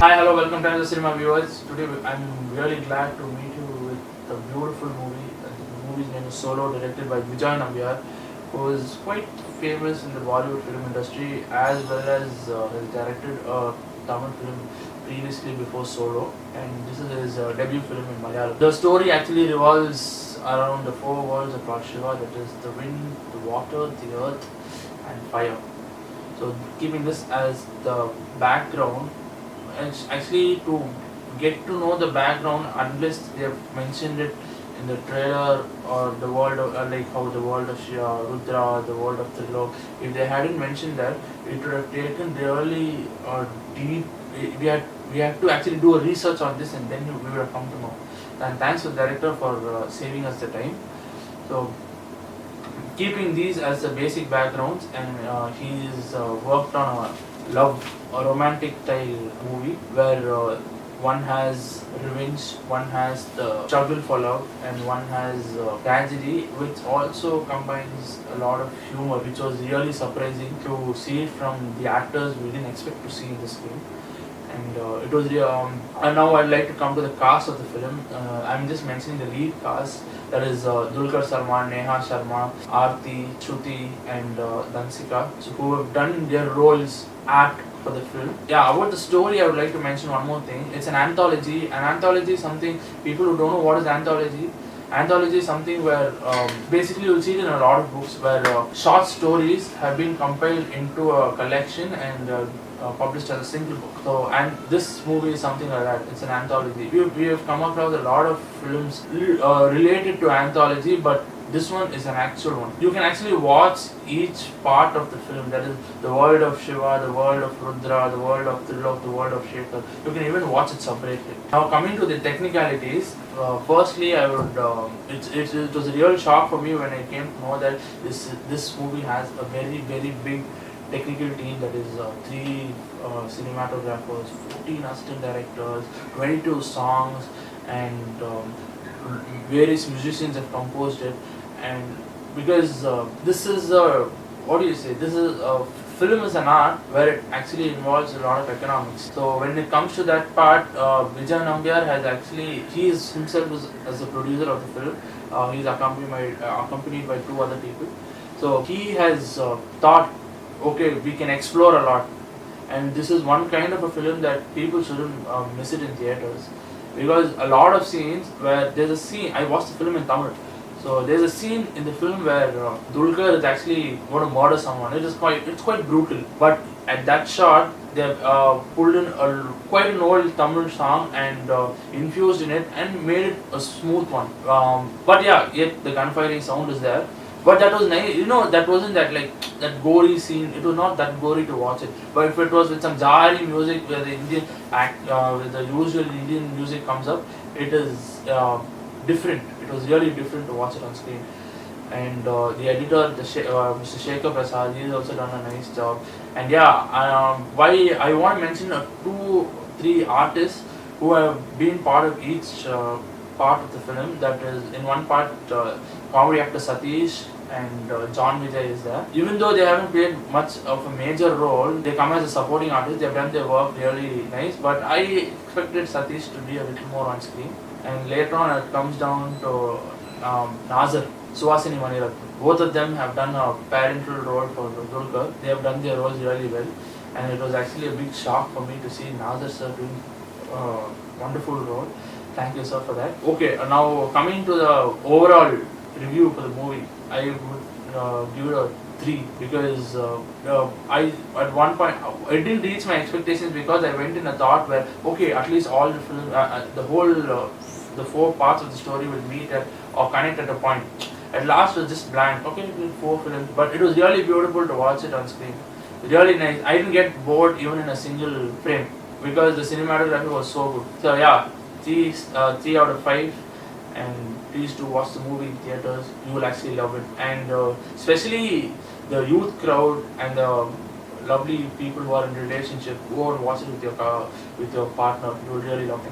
Hi, hello, welcome to the cinema viewers. Today I'm really glad to meet you with a beautiful movie. The movie's name is Solo, directed by Bejoy Nambiar, who is quite famous in the Bollywood film industry as well as has directed a Tamil film previously before Solo, and this is his debut film in Malayalam. The story actually revolves around the four worlds of Lord Shiva, that is the wind, the water, the earth, and fire. So keeping this as the background, actually to get to know the background, unless they have mentioned it in the trailer or the world of like how the world of Rudra, the world of Trilok, if they hadn't mentioned that, it would have taken really deep. We had to actually do a research on this, and then we would have come to know. And thanks to the director for saving us the time. So keeping these as the basic backgrounds, and he's worked on a romantic style movie where one has revenge, one has the struggle for love, and one has tragedy, which also combines a lot of humor, which was really surprising to see from the actors we didn't expect to see in this film. And it was and now I'd like to come to the cast of the film. I'm just mentioning the lead cast, that is Dulquer, Salmaan, Neha Sharma, Aarti, Shruti, and Dansika, so who have done their roles apt for the film. Yeah, about the story, I would like to mention one more thing. It's an anthology. An anthology is something, people who don't know what is anthology. Anthology is something where basically you'll see it in a lot of books where short stories have been compiled into a collection and published as a single book. So, and this movie is something like that. It's an anthology. We have come across a lot of films related to anthology, but this one is an actual one. You can actually watch each part of the film, that is the world of Shiva, the world of Rudra, the world of Trilok, the world of Shekhar. You can even watch it separately. Now coming to the technicalities, firstly I would, it was a real shock for me when I came to know that this movie has a very big technical team, that is 3 cinematographers, 14 assistant directors, 22 songs, and various musicians have composed it. And because this is what do you say, this is film is an art where it actually involves a lot of economics. So when it comes to that part, Vijay Nambiar has actually, he is himself as a producer of the film. He is accompanied by 2 other people. So he has thought, okay, we can explore a lot, and this is one kind of a film that people shouldn't miss it in theaters, because a lot of scenes where there's a scene, I watched the film in Tamil, so there's a scene in the film where Dulquer is actually going to murder someone. It's quite brutal, but at that shot they've pulled in quite an old Tamil song and infused in it and made it a smooth one. But yeah, yet the gunfiring sound is there. But that was nice, that wasn't that gory scene. It was not that gory to watch it. But if it was with some jari music where the Indian with the usual Indian music comes up, it is different. It was really different to watch it on screen. And the editor, Mr. Shekhar Prasad, he has also done a nice job. And yeah, why I want to mention 2-3 artists who have been part of each part of the film. That is, in one part, comedy actor Satish and John Vijay is there. Even though they haven't played much of a major role, they come as a supporting artist. They've done their work really nice. But I expected Satish to be a little more on screen. And later on, it comes down to Nazar, Suhasini Maniratnam. Both of them have done a parental role for Dulquer. They have done their roles really well, and it was actually a big shock for me to see Nazar sir doing a wonderful role. Thank you, sir, for that. Okay, now coming to the overall review for the movie, I would give it a 3, because I at one point it didn't reach my expectations, because I went in a thought where, okay, at least all the film, the whole the 4 parts of the story will meet at or connect at a point. At last it was just blank. Okay, 4 films, but it was really beautiful to watch it on screen. Really nice. I didn't get bored even in a single frame, because the cinematography was so good. So yeah, 3 out of 5, and please do watch the movie in theaters. You will actually love it, and especially the youth crowd and the lovely people who are in relationship, go and watch it with your partner. You will really love it.